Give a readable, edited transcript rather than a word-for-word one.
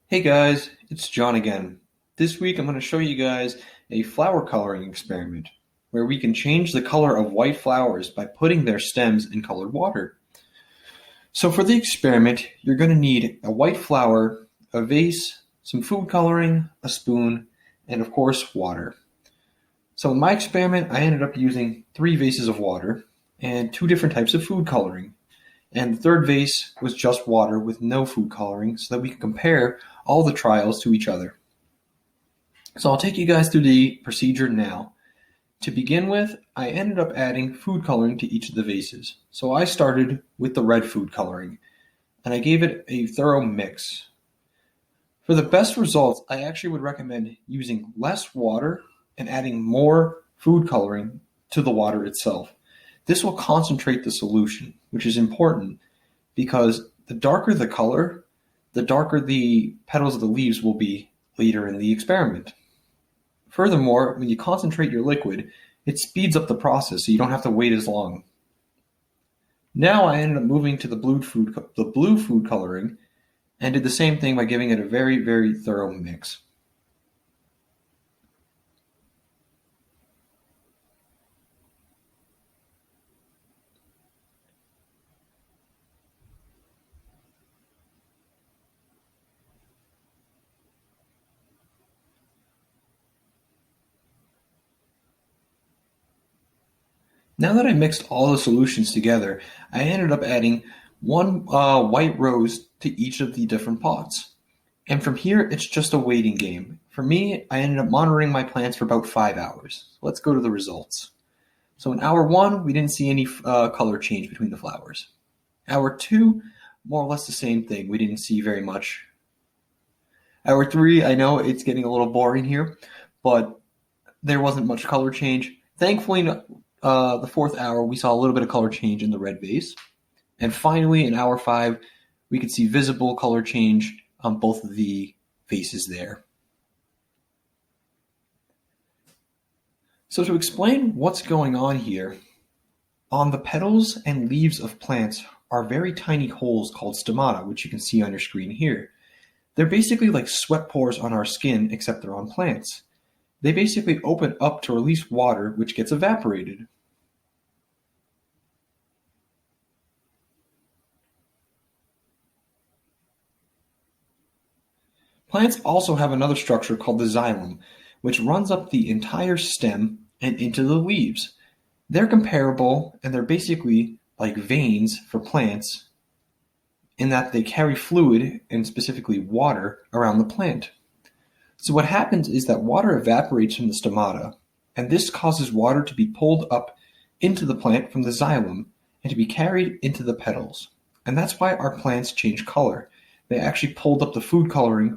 Hey guys, it's John again. This week I'm going to show you guys a flower coloring experiment where we can change the color of white flowers by putting their stems in colored water. So for the experiment, you're going to need a white flower, a vase, some food coloring, a spoon, and of course water. So in my experiment, I ended up using 3 vases of water and 2 different types of food coloring. And the third vase was just water with no food coloring so that we can compare all the trials to each other. So I'll take you guys through the procedure now. To begin with, I ended up adding food coloring to each of the vases. So I started with the red food coloring, and I gave it a thorough mix. For the best results, I actually would recommend using less water and adding more food coloring to the water itself. This will concentrate the solution, which is important because the darker the color, the darker the petals of the leaves will be later in the experiment. Furthermore, when you concentrate your liquid, it speeds up the process so you don't have to wait as long. Now I ended up moving to the blue food coloring and did the same thing by giving it a very, very thorough mix. Now that I mixed all the solutions together, I ended up adding one white rose to each of the different pots. And from here, it's just a waiting game. For me, I ended up monitoring my plants for about 5 hours. Let's go to the results. So in hour 1, we didn't see any color change between the flowers. Hour 2, more or less the same thing. We didn't see very much. Hour 3, I know it's getting a little boring here, but there wasn't much color change. Thankfully, the 4th hour, we saw a little bit of color change in the red vase. And finally, in hour 5, we could see visible color change on both of the vases there. So to explain what's going on here, on the petals and leaves of plants are very tiny holes called stomata, which you can see on your screen here. They're basically like sweat pores on our skin, except they're on plants. They basically open up to release water, which gets evaporated. Plants also have another structure called the xylem, which runs up the entire stem and into the leaves. They're comparable, and they're basically like veins for plants in that they carry fluid, and specifically water, around the plant. So what happens is that water evaporates from the stomata, and this causes water to be pulled up into the plant from the xylem and to be carried into the petals. And that's why our plants change color. They actually pulled up the food coloring